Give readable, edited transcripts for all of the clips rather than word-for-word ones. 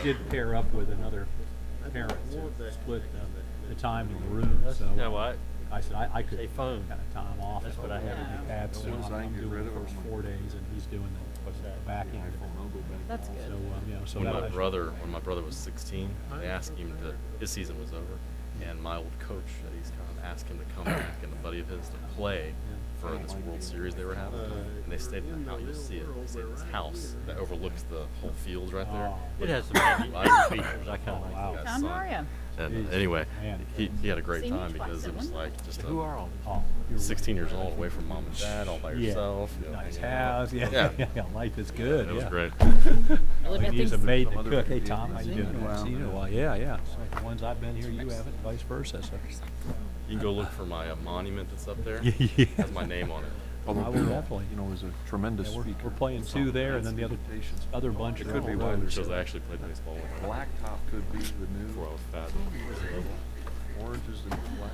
Did pair up with another parent to split the time in the room, so. You know what? I said I could Say phone. kind of time off. That's what I have. Had, so I'm doing the first 4 days, and he's doing the back end. That's good. So so When that my brother was 16, I asked him to. His season was over, and my old coach at East Con asked him to come back and a buddy of his to play for this World Series they were having, and they stayed in the house. You'll see it. They stayed in this house that overlooks the whole fields right there. It has some features. I kind of Tom, like how are you? And anyway, he had a great time because it was like just a 16 years old away from mom and dad, all by yourself. You know, nice hanging out. house. Yeah. Life is good. It was great. He's a maid to cook. Hey Tom, how you doing? Haven't seen you in a while. Yeah. So the ones I've been here, you haven't, and vice versa. So. You can go look for my monument that's up there. Yeah. It has my name on it. Although I will Bill, definitely. is a tremendous speaker. We're playing two there, and then the other bunch It are could all be road. one. Shows I actually played baseball with him. Blacktop could be the new. Before I was fat. Oranges and black.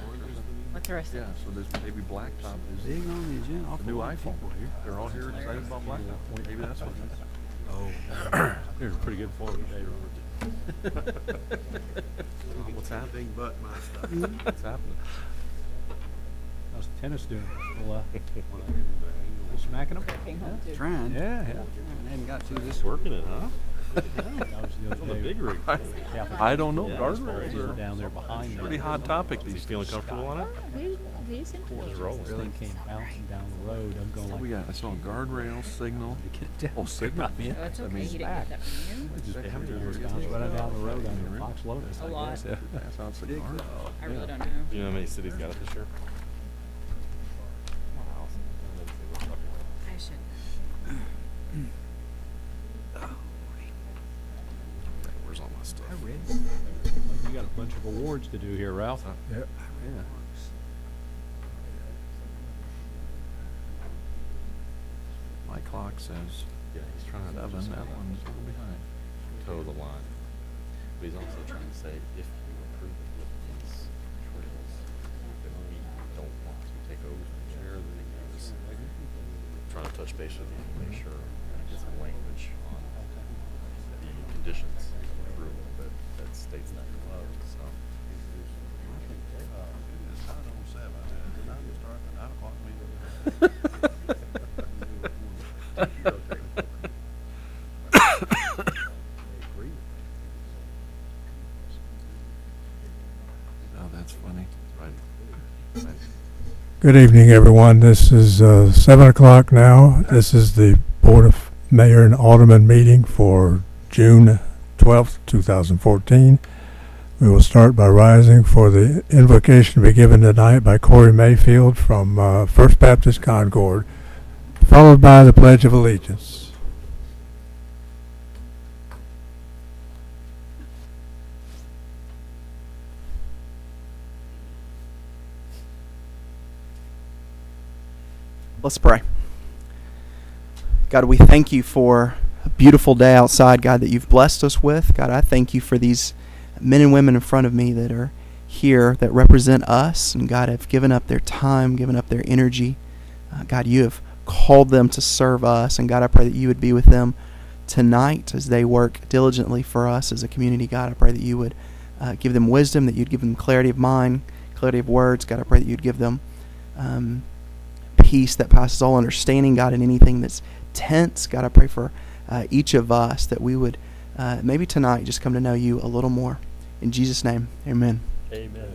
What's the rest Yeah, of it? so there's maybe blacktop is Big on the agenda. the new iPhone. They're all here excited about blacktop. Maybe that's what it is. Oh, there's a pretty good photo today, What's happening? But my stuff. What's happening? How's the tennis doing? Still smacking them? Working home, too. Trying. Yeah. I hadn't got to this Working it, huh? On the big rig. I don't know. Yeah, Guardrails are are down there behind me. pretty hot topic Is he these feeling days. comfortable on it? He's Just interested. rolling. This thing came bouncing down the road. I'm going What like. we got? I saw a guardrail signal. Oh, signal. Yeah. Oh, it's That okay. means He didn't get that from you. Just bounced right down the road under the Fox Lotus. A I lot. guess. Yeah. Pass out cigars. I really don't know. Do you know how many cities got it this year? I should. Where's all my stuff? You got a bunch of awards to do here, Ralph. Yep. Yeah. My clock says Yeah, he's trying to 7. just That one's a little behind. toe the line. But he's also trying to say if you approve of these trails that we don't want to take over the chair, then he's trying to touch base with you to make sure and get some language on the conditions of approval that states that below. So Oh, that's funny. right. Good evening, everyone. This is 7 o'clock now. This is the Board of Mayor and Alderman meeting for June 12th, 2014. We will start by rising for the invocation to be given tonight by Corey Mayfield from First Baptist Concord, followed by the Pledge of Allegiance. Let's pray. God, we thank you for a beautiful day outside, God, that you've blessed us with. God, I thank you for these men and women in front of me that are here that represent us, and God, have given up their time, given up their energy. God, you have called them to serve us, and God, I pray that you would be with them tonight as they work diligently for us as a community. God, I pray that you would give them wisdom, that you'd give them clarity of mind, clarity of words. God, I pray that you'd give them peace that passes all understanding, God, in anything that's tense. God, I pray for each of us that we would maybe tonight just come to know you a little more. In Jesus' name, amen. Amen.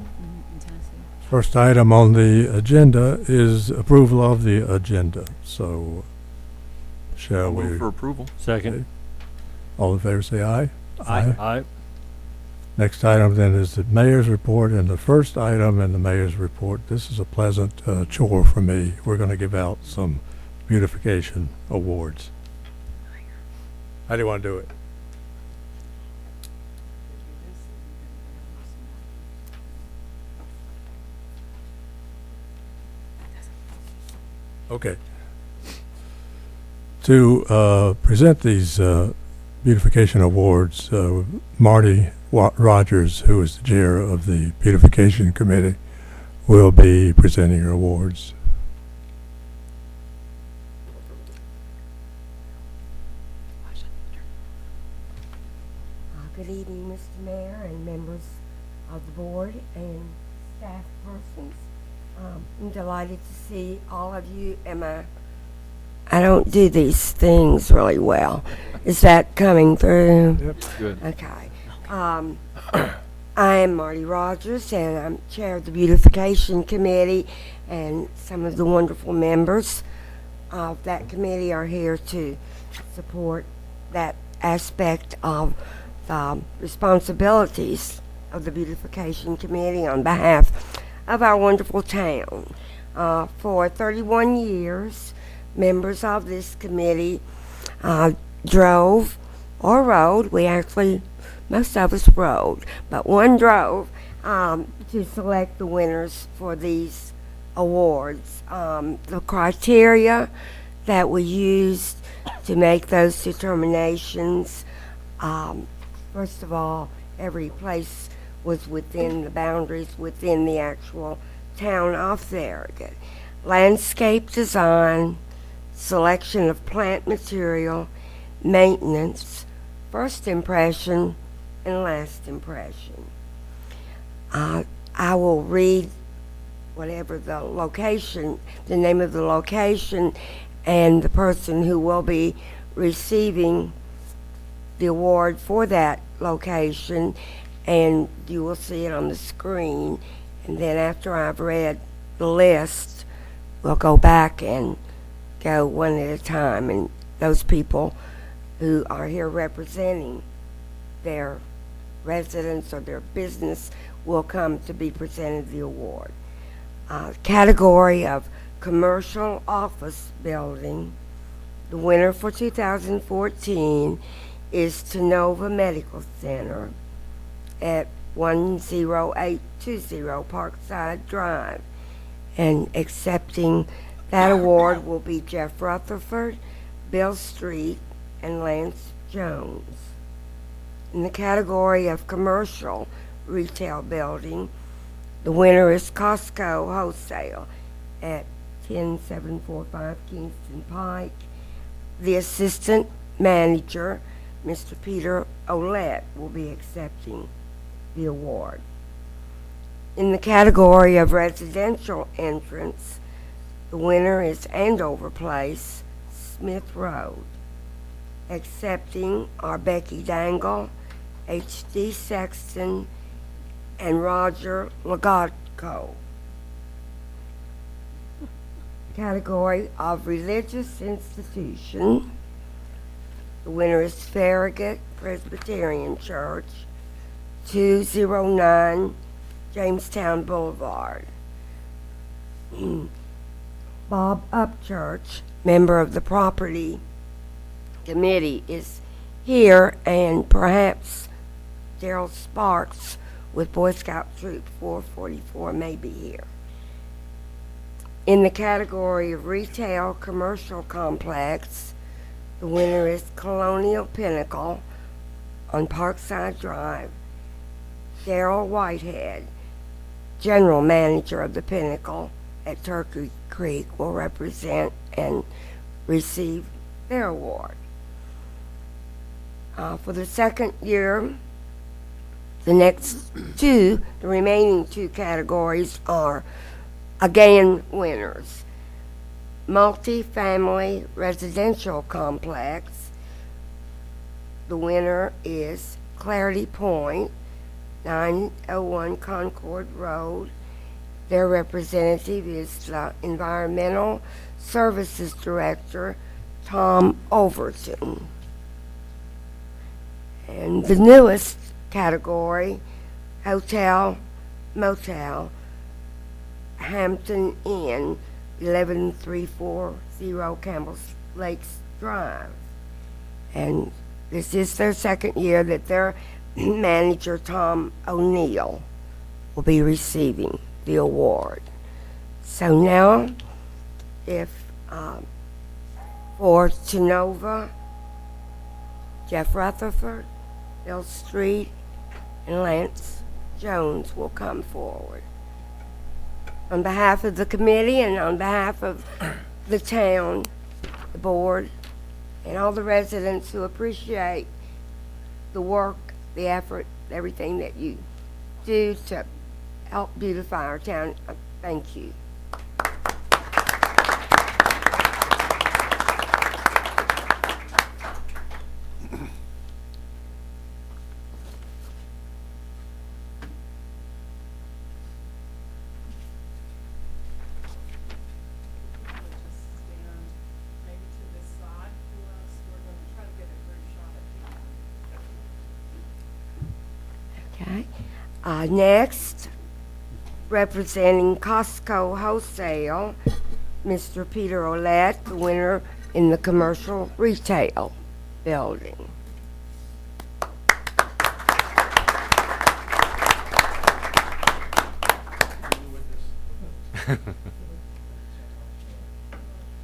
In Tennessee. First item on the agenda is approval of the agenda. So, shall we? Move for approval. Second. All in favor say aye. Aye. Next item then is the mayor's report, and the first item in the mayor's report, this is a pleasant chore for me. We're going to give out some beautification awards. How do you want to do it? Okay. To present these beautification awards, Marty Rogers, who is the chair of the beautification committee, will be presenting her awards. Good evening, Mr. Mayor and members of the board and staff persons. I'm delighted to see all of you. I don't do these things really well. Is that coming through? Yep, good. Okay. I am Marty Rogers, and I'm chair of the Beautification Committee, and some of the wonderful members of that committee are here to support that aspect of the responsibilities of the Beautification Committee on behalf of our wonderful town. For 31 years, members of this committee drove or rode. Most of us rode, but one drove to select the winners for these awards. The criteria that we used to make those determinations, first of all, every place was within the boundaries, within the actual town of Farragut. Landscape design, selection of plant material, maintenance, first impression, and last impression. I will read whatever the location, the name of the location, and the person who will be receiving the award for that location, and you will see it on the screen. And then after I've read the list, we'll go back and go one at a time, and those people who are here representing their residence or their business will come to be presented the award. Category of commercial office building. The winner for 2014 is Tenova Medical Center at 10820 Parkside Drive. And accepting that award will be Jeff Rutherford, Bill Street, and Lance Jones. In the category of commercial retail building, the winner is Costco Wholesale at 10745 Kingston Pike. The assistant manager, Mr. Peter Olette, will be accepting the award. In the category of residential entrance, the winner is Andover Place, Smith Road. Accepting are Becky Dangle, H.D. Sexton, and Roger Lagodko. Category of religious institution, the winner is Farragut Presbyterian Church, 209 Jamestown Boulevard. Bob Upchurch, member of the property committee, is here, and perhaps Daryl Sparks with Boy Scout Troop 444 may be here. In the category of retail commercial complex, the winner is Colonial Pinnacle on Parkside Drive. Daryl Whitehead, general manager of the Pinnacle at Turkey Creek, will represent and receive their award. For the second year, the remaining two categories are again winners. Multi-family residential complex. The winner is Clarity Point, 901 Concord Road. Their representative is the Environmental Services Director, Tom Overton. And the newest category, Hotel Motel, Hampton Inn, 11340 Campbell's Lakes Drive. And this is their second year that their manager, Tom O'Neill, will be receiving the award. So now, if For Genova, Jeff Rutherford, Bill Street, and Lance Jones will come forward. On behalf of the committee and on behalf of the town, the board, and all the residents who appreciate the work, the effort, everything that you do to help beautify our town, thank you. Okay. Next, representing Costco Wholesale, Mr. Peter Ouellette, the winner in the commercial retail building.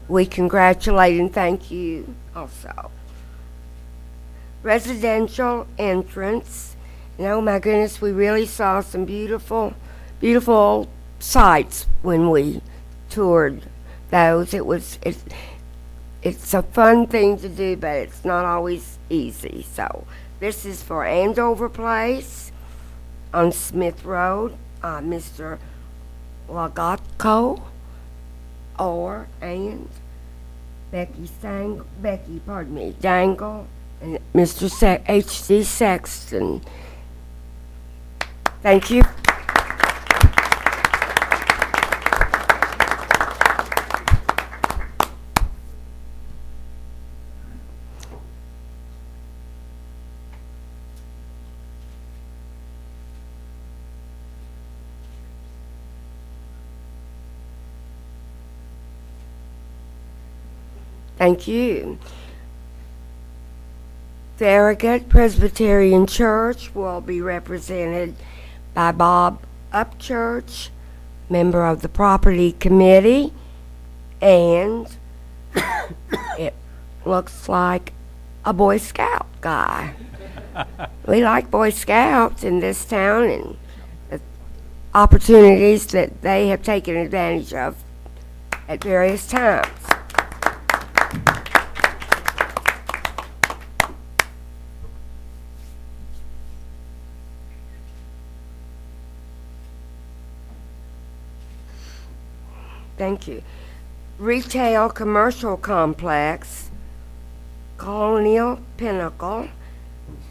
We congratulate and thank you also. Residential entrance. And oh my goodness, we really saw some beautiful, beautiful sights when we toured those. It's a fun thing to do, but it's not always easy. So this is for Andover Place on Smith Road, Mr. Lagatko, and Becky Dangle, and Mr. H.D. Sexton. Thank you. Thank you. Farragut Presbyterian Church will be represented by Bob Upchurch, member of the property committee, and it looks like a Boy Scout guy. We like Boy Scouts in this town and the opportunities that they have taken advantage of at various times. Thank you. Retail Commercial Complex, Colonial Pinnacle,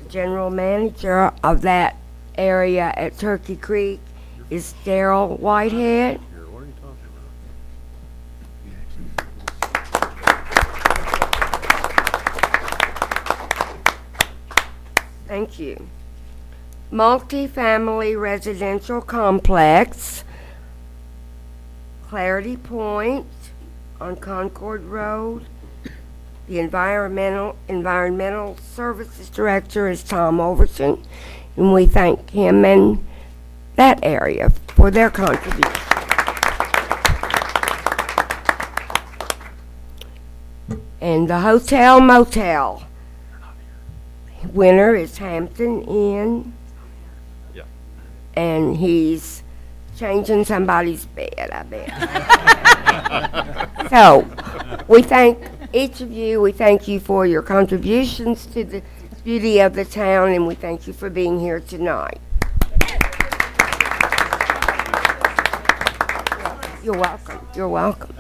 general manager of that area at Turkey Creek is Daryl Whitehead. What are you talking about? Thank you. Multi-family residential complex, Clarity Point on Concord Road. The Environmental Services Director is Tom Overton, and we thank him and that area for their contribution. And the Hotel Motel winner is Hampton Inn. Yeah. And he's changing somebody's bed, I bet. So, we thank each of you. We thank you for your contributions to the beauty of the town, and we thank you for being here tonight. You're welcome. You're welcome.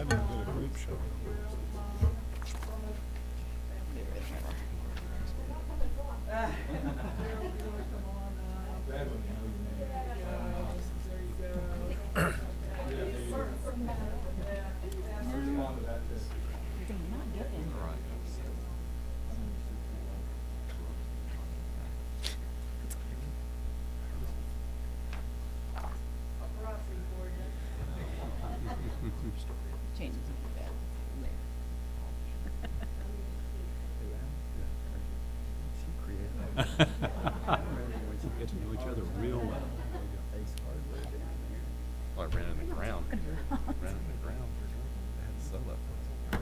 Get to know each other real well. Oh, I ran in the ground. I had to sell that place.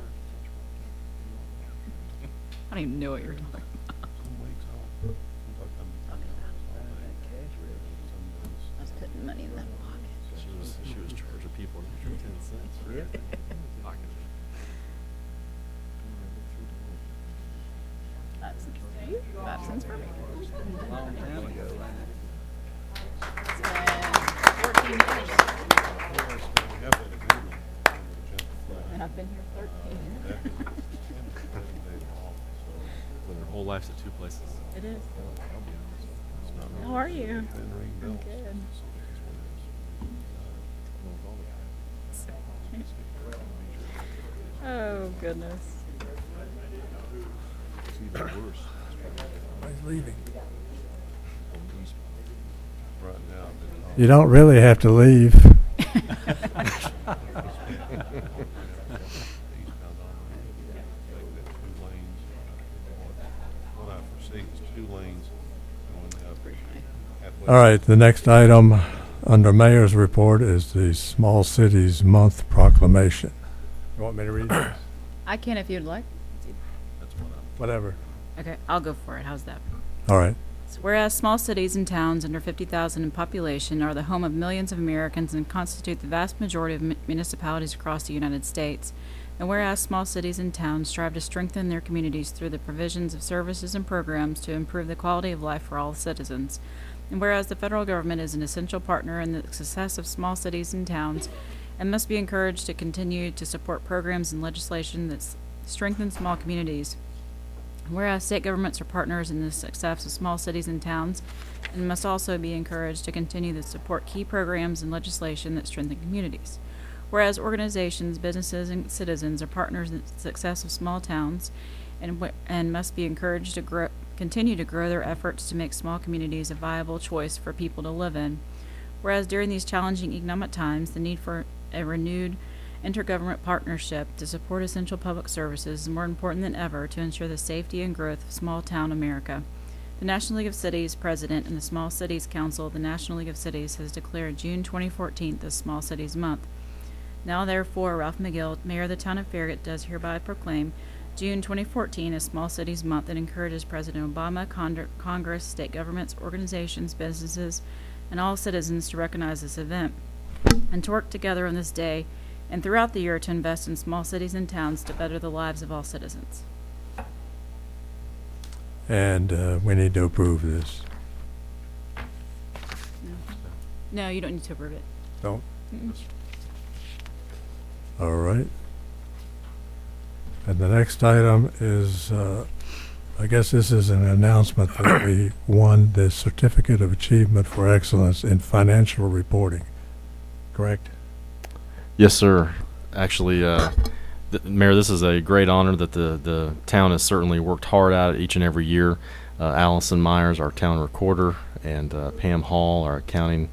I don't even know what you're talking about. I was putting money in that pocket. She was charging people an extra 10 cents for pocket. That's 5 cents for me. Long time ago, It's been 14 years. And I've been here 13 years. When their whole life's at two places. It is. How are you? I'm good. Oh, goodness. He's leaving. Right now. You don't really have to leave. What I foresee is 2 lanes going up halfway. All right, the next item under Mayor's report is the Small Cities Month proclamation. You want me to read this? I can if you'd like. That's what Whatever. Okay, I'll go for it. How's that? All right. So whereas small cities and towns under 50,000 in population are the home of millions of Americans and constitute the vast majority of municipalities across the United States, and whereas small cities and towns strive to strengthen their communities through the provisions of services and programs to improve the quality of life for all citizens, and whereas the federal government is an essential partner in the success of small cities and towns and must be encouraged to continue to support programs and legislation that strengthen small communities. Whereas state governments are partners in the success of small cities and towns and must also be encouraged to continue to support key programs and legislation that strengthen communities. Whereas organizations, businesses, and citizens are partners in the success of small towns and must be encouraged to continue to grow their efforts to make small communities a viable choice for people to live in. Whereas during these challenging economic times, the need for a renewed intergovernment partnership to support essential public services is more important than ever to ensure the safety and growth of small town America. The National League of Cities President and the Small Cities Council of the National League of Cities has declared June 2014 the Small Cities Month. Now therefore, Ralph McGill, Mayor of the Town of Farragut, does hereby proclaim June 2014 as Small Cities Month and encourages President Obama, Congress, state governments, organizations, businesses, and all citizens to recognize this event and to work together on this day and throughout the year to invest in small cities and towns to better the lives of all citizens. And we need to approve this. No, you don't need to approve it. Don't? Mm-mm. All right. And the next item is, I guess this is an announcement that we won the Certificate of Achievement for Excellence in Financial Reporting. Correct? Yes, sir. Actually, Mayor, this is a great honor that the town has certainly worked hard at each and every year. Allison Myers, our town recorder, and Pam Hall, our accounting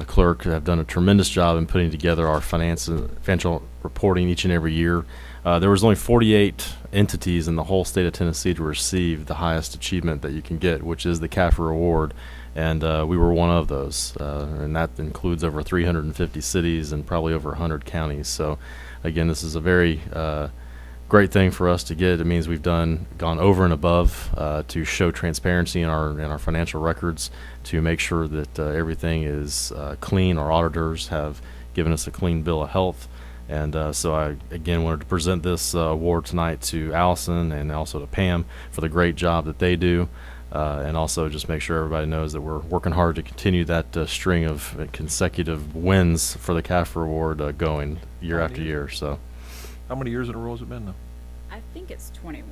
clerk, have done a tremendous job in putting together our financial reporting each and every year. There was only 48 entities in the whole state of Tennessee to receive the highest achievement that you can get, which is the CAFR Award. And we were one of those, and that includes over 350 cities and probably over 100 counties. So, again, this is a very great thing for us to get. It means we've gone over and above to show transparency in our financial records, to make sure that everything is clean. Our auditors have given us a clean bill of health. And so I, again, wanted to present this award tonight to Allison and also to Pam for the great job that they do. And also just make sure everybody knows that we're working hard to continue that string of consecutive wins for the CAFR Award going year after year. So, How many years in a row has it been now? I think it's 21.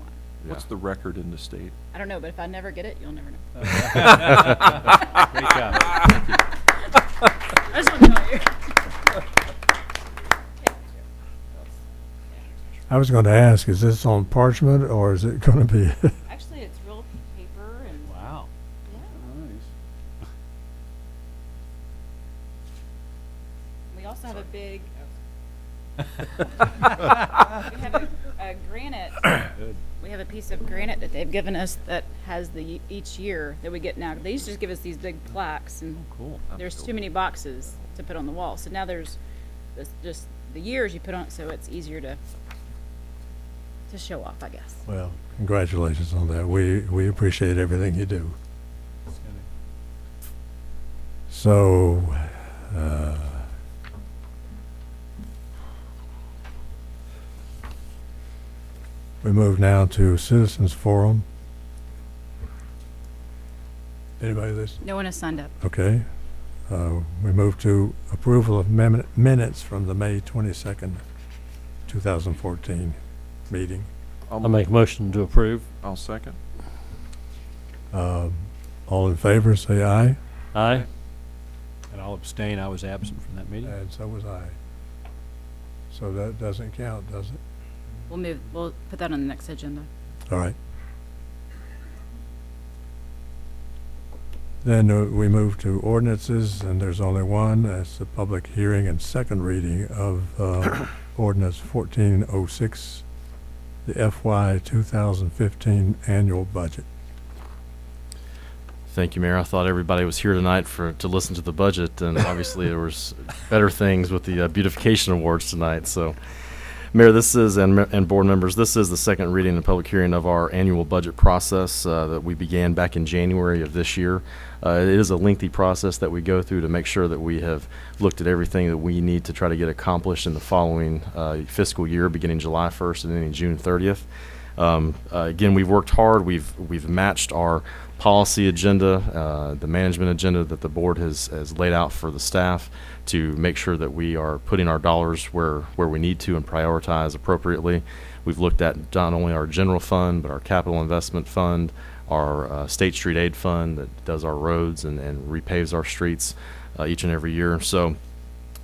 What's the record in the state? I don't know, but if I never get it, you'll never know. Great job. Thank you. I just want to tell you. I was going to ask, is this on parchment or is it going to be? Actually, it's real paper and Wow. yeah. We also have a big. We have a granite. Good. We have a piece of granite that they've given us that has each year that we get now. They used to just give us these big plaques, and Cool. there's too many boxes to put on the wall. So now there's just the years you put on it, so it's easier to To show off, I guess. Well, congratulations on that. We appreciate everything you do. So, we move now to Citizens Forum. Anybody this? No one has signed up. Okay. We move to approval of minutes from the May 22nd, 2014 meeting. I'll make a motion to approve. I'll second. All in favor, say aye. Aye. And I'll abstain. I was absent from that meeting. And so was I. So that doesn't count, does it? We'll put that on the next agenda. All right. Then we move to ordinances, and there's only one. That's the public hearing and second reading of ordinance 1406, the FY 2015 annual budget. Thank you, Mayor. I thought everybody was here tonight to listen to the budget, and obviously there was better things with the beautification awards tonight. So, Mayor, this is, and board members, this is the second reading and public hearing of our annual budget process that we began back in January of this year. It is a lengthy process that we go through to make sure that we have looked at everything that we need to try to get accomplished in the following fiscal year, beginning July 1st and ending June 30th. Again, we've worked hard. We've matched our policy agenda, the management agenda that the board has laid out for the staff to make sure that we are putting our dollars where we need to and prioritize appropriately. We've looked at not only our general fund, but our capital investment fund, our State Street Aid Fund that does our roads and repaves our streets each and every year. So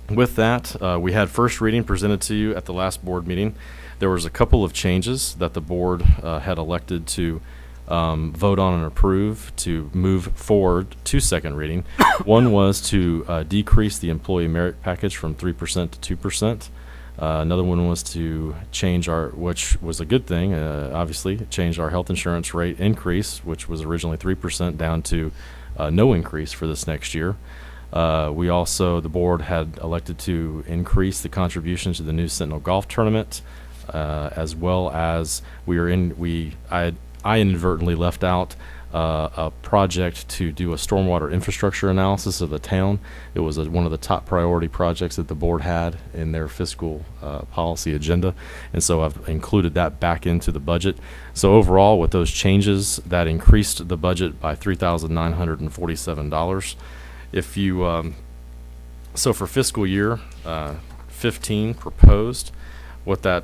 with that, we had first reading presented to you at the last board meeting. There was a couple of changes that the board had elected to vote on and approve to move forward to second reading. One was to decrease the employee merit package from 3% to 2%. Another one was to change which was a good thing, obviously, change our health insurance rate increase, which was originally 3%, down to no increase for this next year. The board had elected to increase the contribution to the new Sentinel Golf Tournament, as well as I inadvertently left out a project to do a stormwater infrastructure analysis of the town. It was one of the top priority projects that the board had in their fiscal policy agenda, and so I've included that back into the budget. So overall, with those changes, that increased the budget by $3,947. If you so for fiscal year 15 proposed, what that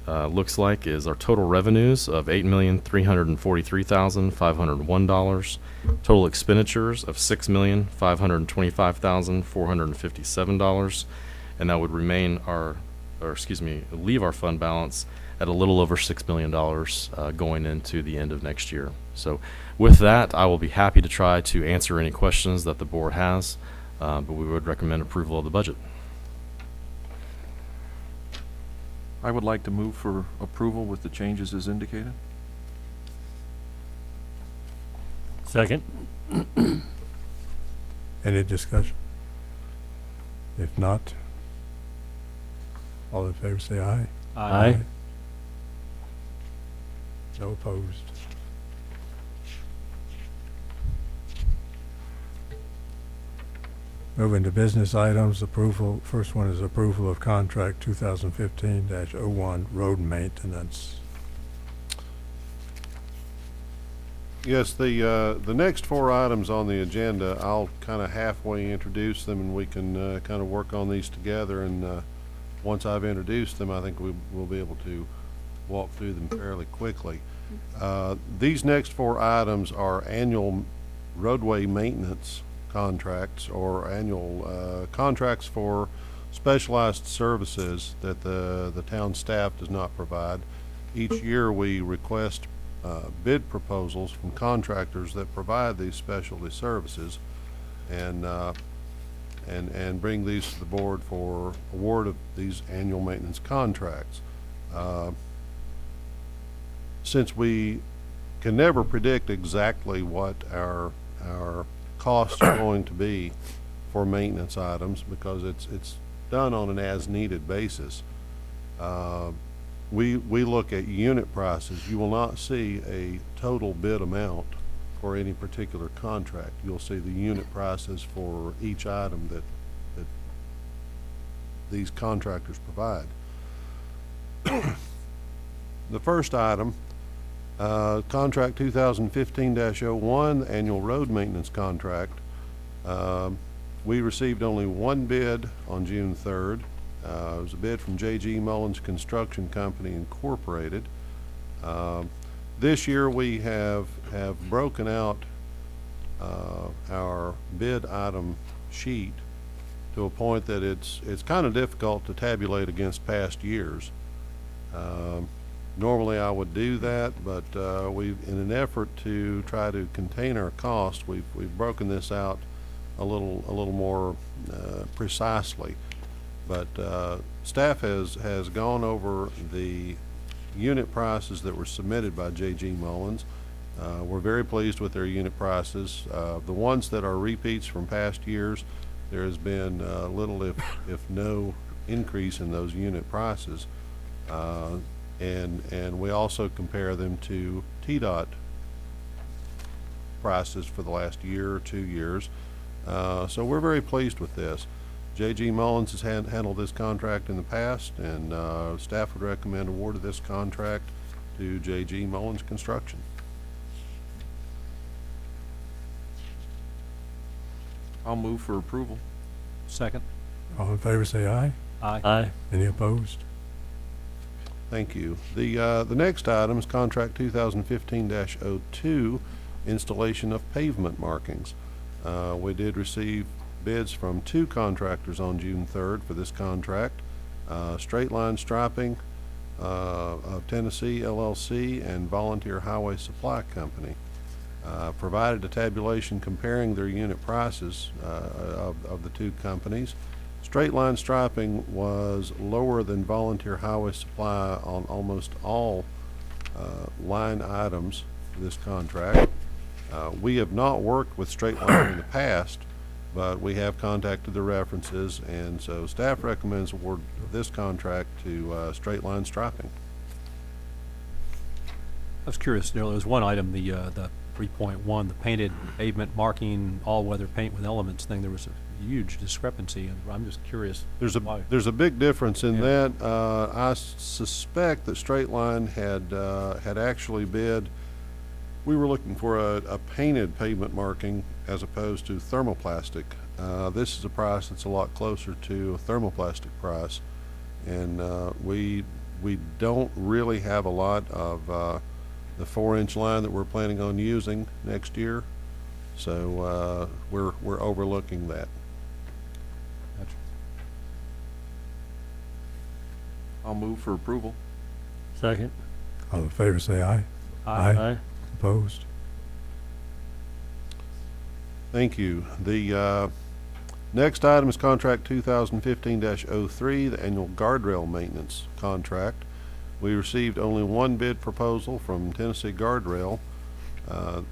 looks like is our total revenues of $8,343,501, total expenditures of $6,525,457, and that would leave our fund balance at a little over $6 million going into the end of next year. So with that, I will be happy to try to answer any questions that the board has, but we would recommend approval of the budget. I would like to move for approval with the changes as indicated. Second. Any discussion? If not, all in favor say aye. Aye. No opposed. Moving to business items, approval. First one is approval of contract 2015-01 road maintenance. Yes, the next four items on the agenda, I'll kind of halfway introduce them, and we can kind of work on these together. And once I've introduced them, I think we'll be able to walk through them fairly quickly. These next four items are annual roadway maintenance contracts, or annual contracts for specialized services that the town staff does not provide. Each year we request bid proposals from contractors that provide these specialty services, and bring these to the board for award of these annual maintenance contracts. Since we can never predict exactly what our costs are going to be for maintenance items, because it's done on an as-needed basis, we look at unit prices. You will not see a total bid amount for any particular contract. You'll see the unit prices for each item that these contractors provide. The first item, contract 2015-01, annual road maintenance contract. We received only one bid on June 3rd. It was a bid from J.G. Mullins Construction Company Incorporated. This year we have broken out our bid item sheet to a point that it's kind of difficult to tabulate against past years. Normally I would do that, but in an effort to try to contain our costs, we've broken this out a little more precisely. But staff has gone over the unit prices that were submitted by J.G. Mullins. We're very pleased with their unit prices. The ones that are repeats from past years, there has been little if no increase in those unit prices. And we also compare them to TDOT prices for the last year or 2 years. So we're very pleased with this. J.G. Mullins has handled this contract in the past, and staff would recommend award of this contract to J.G. Mullins Construction. I'll move for approval. Second. All in favor say aye. Aye. Aye. Any opposed? Thank you. The next item is contract 2015-02, installation of pavement markings. We did receive bids from 2 contractors on June 3rd for this contract. Straight Line Striping of Tennessee LLC and Volunteer Highway Supply Company. Provided a tabulation comparing their unit prices of the 2 companies. Straight Line Striping was lower than Volunteer Highway Supply on almost all line items for this contract. We have not worked with Straight Line in the past, but we have contacted the references, and so staff recommends award of this contract to Straight Line Striping. I was curious, there was one item, the 3.1, the painted pavement marking all-weather paint with elements thing. There was a huge discrepancy, and I'm just curious. There's why. a big difference in Yeah. that. I suspect that Straight Line had actually bid. We were looking for a painted pavement marking as opposed to thermoplastic. This is a price that's a lot closer to a thermoplastic price, and we don't really have a lot of the 4-inch line that we're planning on using next year, so we're overlooking that. Gotcha. I'll move for approval. Second. All in favor say aye. Aye. Opposed? Thank you. The next item is contract 2015-03, the annual guardrail maintenance contract. We received only one bid proposal from Tennessee Guardrail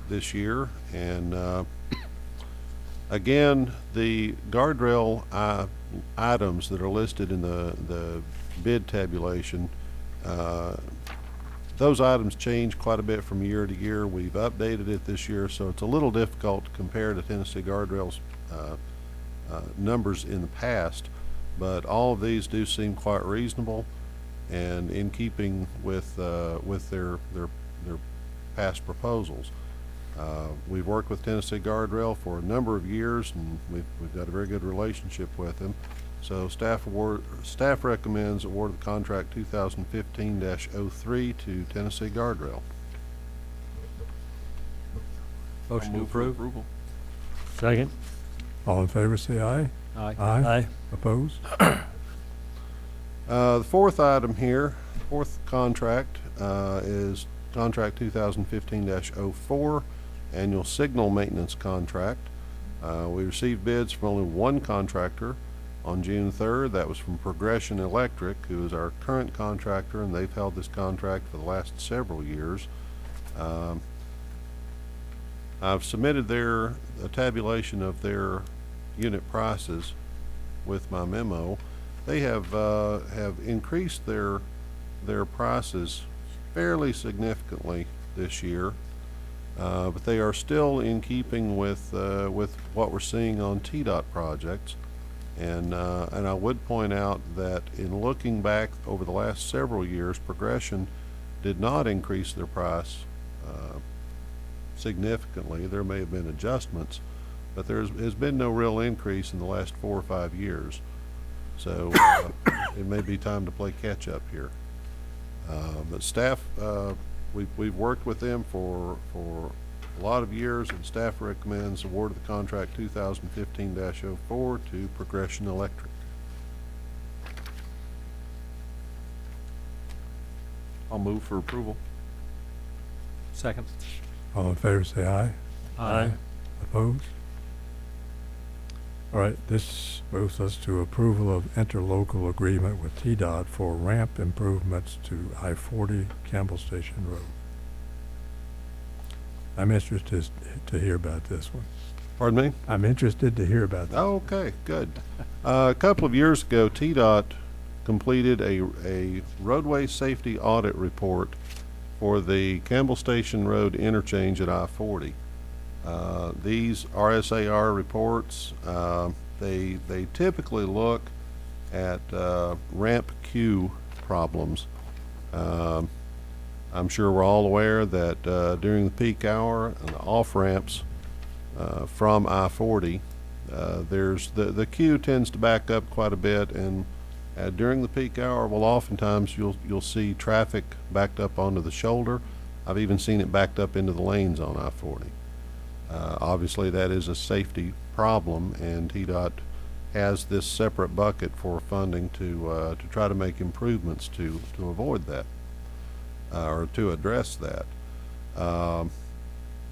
this year, and again, the guardrail items that are listed in the bid tabulation, those items change quite a bit from year to year. We've updated it this year, so it's a little difficult to compare to Tennessee Guardrail's numbers in the past, but all of these do seem quite reasonable and in keeping with their past proposals. We've worked with Tennessee Guardrail for a number of years, and we've got a very good relationship with them. So staff recommends award of the contract 2015-03 to Tennessee Guardrail. Motion to I'll move for approve. approval. Second. All in favor say aye. Aye. Aye. Opposed? The fourth item here, fourth contract, is contract 2015-04, annual signal maintenance contract. We received bids from only one contractor on June 3rd. That was from Progression Electric, who is our current contractor, and they've held this contract for the last several years. I've submitted a tabulation of their unit prices with my memo. They have increased their their prices fairly significantly this year, but they are still in keeping with what we're seeing on TDOT projects. And I would point out that in looking back over the last several years, Progression did not increase their price significantly. There may have been adjustments, but has been no real increase in the last 4 or 5 years. So it may be time to play catch up here. But staff, we've worked with them for a lot of years, and staff recommends award of the contract 2015-04 to Progression Electric. I'll move for approval. Second. All in favor, say aye. Aye. Opposed? All right, this moves us to approval of interlocal agreement with TDOT for ramp improvements to I-40 Campbell Station Road. I'm interested to hear about this one. Pardon me? I'm interested to hear about that. Oh, okay, good. A couple of years ago, TDOT completed a roadway safety audit report for the Campbell Station Road interchange at I-40. These RSAR reports, they typically look at ramp queue problems. I'm sure we're all aware that during the peak hour and the off ramps from I-40, there's the queue tends to back up quite a bit, and during the peak hour, well, oftentimes you'll see traffic backed up onto the shoulder. I've even seen it backed up into the lanes on I-40. Obviously, that is a safety problem, and TDOT has this separate bucket for funding to try to make improvements to avoid that or to address that.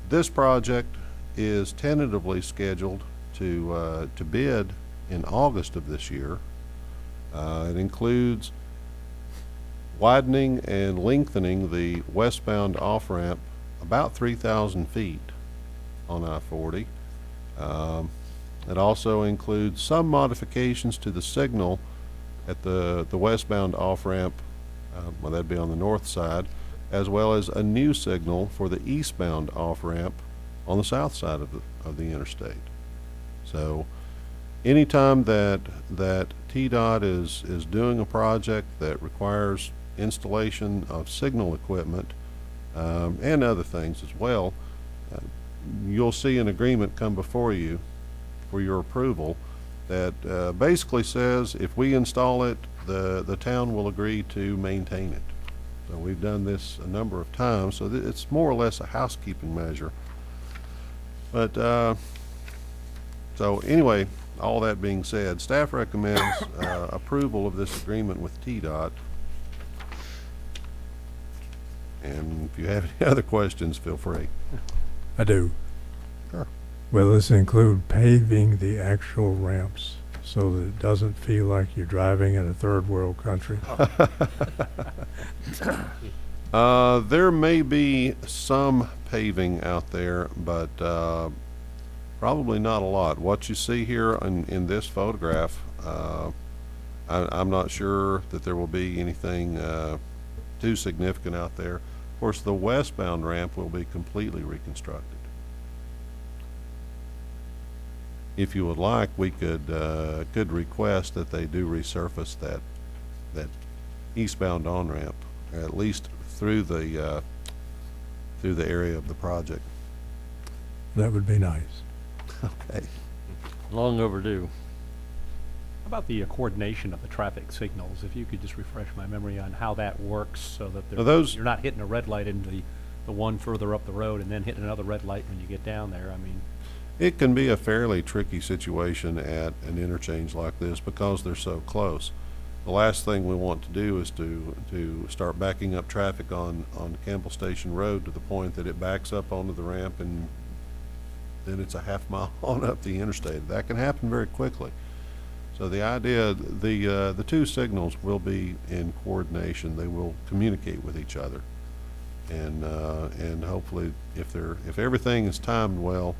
This project is tentatively scheduled to bid in August of this year. It includes widening and lengthening the westbound off-ramp about 3,000 feet on I-40. It also includes some modifications to the signal at the westbound off-ramp, well, that'd be on the north side, as well as a new signal for the eastbound off-ramp on the south side of the interstate. So anytime that TDOT is doing a project that requires installation of signal equipment and other things as well, you'll see an agreement come before you for your approval that basically says if we install it, the town will agree to maintain it. So we've done this a number of times, so it's more or less a housekeeping measure. But so anyway, all that being said, staff recommends approval of this agreement with TDOT. And if you have any other questions, feel free. I do. Sure. Will this include paving the actual ramps so that it doesn't feel like you're driving in a third world country? There may be some paving out there, but probably not a lot. What you see here in this photograph, I'm not sure that there will be anything too significant out there. Of course, the westbound ramp will be completely reconstructed. If you would like, we could request that they do resurface that eastbound on-ramp, at least through the area of the project. That would be nice. Okay. Long overdue. How about the coordination of the traffic signals? If you could just refresh my memory on how that works so that you're not hitting a red light into the one further up the road and then hitting another red light when you get down there. I mean, It can be a fairly tricky situation at an interchange like this because they're so close. The last thing we want to do is to start backing up traffic on Campbell Station Road to the point that it backs up onto the ramp and then it's a half mile on up the interstate. That can happen very quickly. So the idea, the two signals will be in coordination. They will communicate with each other, and hopefully, if everything is timed well,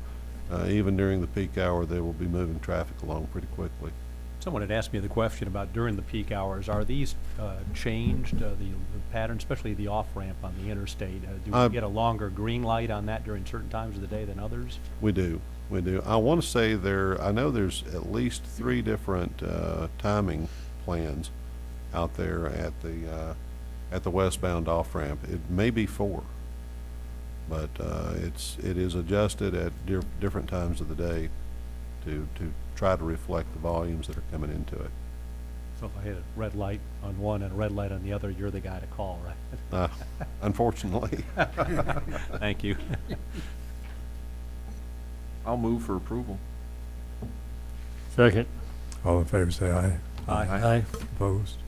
even during the peak hour, they will be moving traffic along pretty quickly. Someone had asked me the question about during the peak hours. Are these changed, the pattern, especially the off-ramp on the interstate? Do we get a longer green light on that during certain times of the day than others? We do. We do. I want to say I know there's at least 3 different timing plans out there at the westbound off-ramp. It may be 4, but it is adjusted at different times of the day to try to reflect the volumes that are coming into it. So if I hit a red light on one and a red light on the other, you're the guy to call, right? Unfortunately. Thank you. I'll move for approval. Second. All in favor say aye. Aye. Opposed?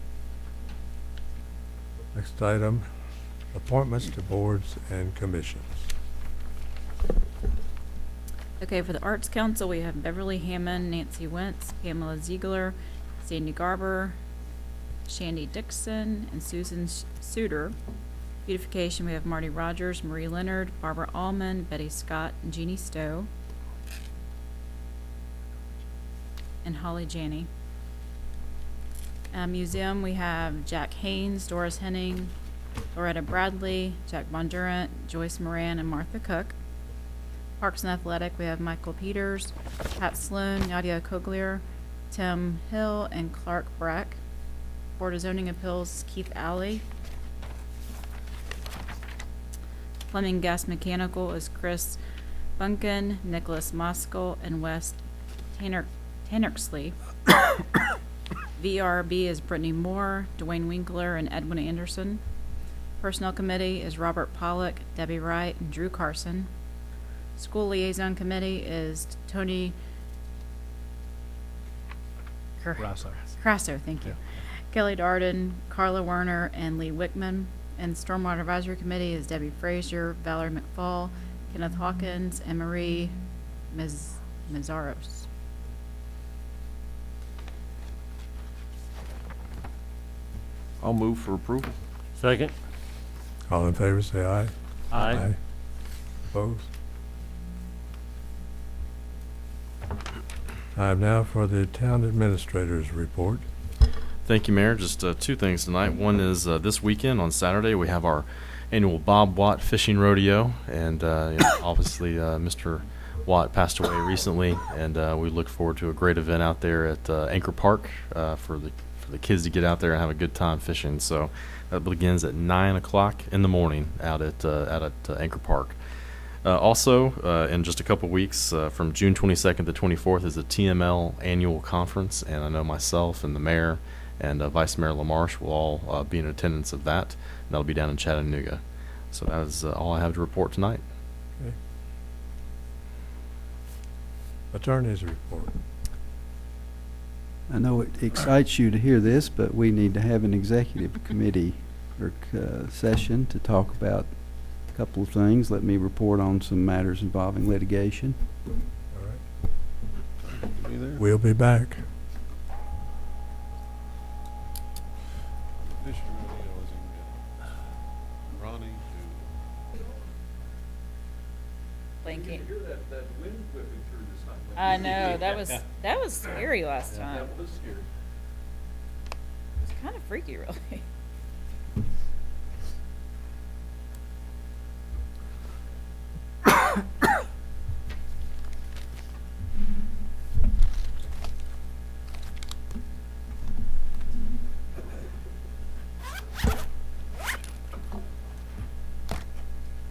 Next item, appointments to boards and commissions. Okay, for the Arts Council, we have Beverly Hammond, Nancy Wentz, Pamela Ziegler, Sandy Garber, Shandy Dixon, and Susan Suter. Beautification, we have Marty Rogers, Marie Leonard, Barbara Allman, Betty Scott, and Jeannie Stowe, and Holly Janney. Museum, we have Jack Haynes, Doris Henning, Loretta Bradley, Jack Bondurant, Joyce Moran, and Martha Cook. Parks and Athletic, we have Michael Peters, Pat Sloan, Nadia Coglier, Tim Hill, and Clark Brack. Board of Zoning Appeals, Keith Alley. Plumbing Gas Mechanical is Chris Bunkin, Nicholas Moskell, and Wes Tannersley. VRB is Brittany Moore, Dwayne Winkler, and Edwin Anderson. Personnel Committee is Robert Pollock, Debbie Wright, and Drew Carson. School Liaison Committee is Tony Crasso, thank you. Yeah. Kelly Darden, Carla Werner, and Lee Wickman. And Stormwater Advisory Committee is Debbie Frazier, Valerie McFall, Kenneth Hawkins, and Marie Mazaros. I'll move for approval. Second. All in favor say aye. Aye. Opposed? Time now for the town administrator's report. Thank you, Mayor. Just 2 things tonight. One is this weekend on Saturday we have our annual Bob Watt Fishing Rodeo, and obviously Mr. Watt passed away recently, and we look forward to a great event out there at Anchor Park for the kids to get out there and have a good time fishing. So that begins at 9 o'clock in the morning out at Anchor Park. Also, in just a couple weeks, from June 22nd to 24th is the TML annual conference, and I know myself and the mayor and Vice Mayor LaMarche will all be in attendance of that. And that'll be down in Chattanooga. So that is all I have to report tonight. Okay. Attorney's report. I know it excites you to hear this, but we need to have an executive committee or session to talk about a couple of things. Let me report on some matters involving litigation. All right. Be there? We'll be back. Fishing rodeo is in Ronnie Blanket. hear that wind whipping through this night. I know, that was scary last time. That was scary. It was kind of freaky, really.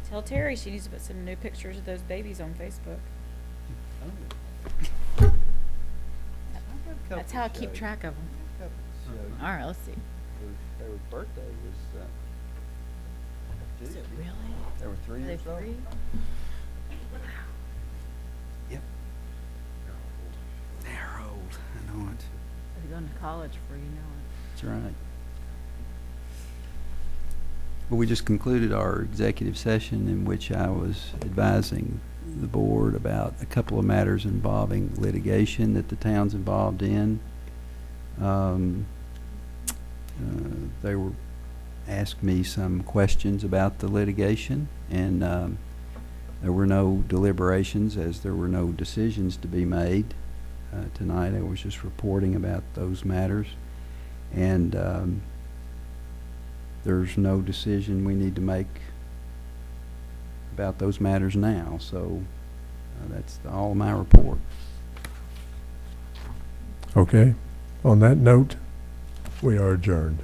Tell Terry she needs to put some new pictures of those babies on Facebook. That's how I keep track of them. All right, let's see. Their birthday was Is it really? There were 3 Are they years old. 3? Yep. They're old. I know it. They're going to college before you know it. That's right. Well, we just concluded our executive session in which I was advising the board about a couple of matters involving litigation that the town's involved in. They were asked me some questions about the litigation, and there were no deliberations as there were no decisions to be made. tonight. I was just reporting about those matters. And there's no decision we need to make about those matters now. So that's all my report. Okay. On that note, we are adjourned.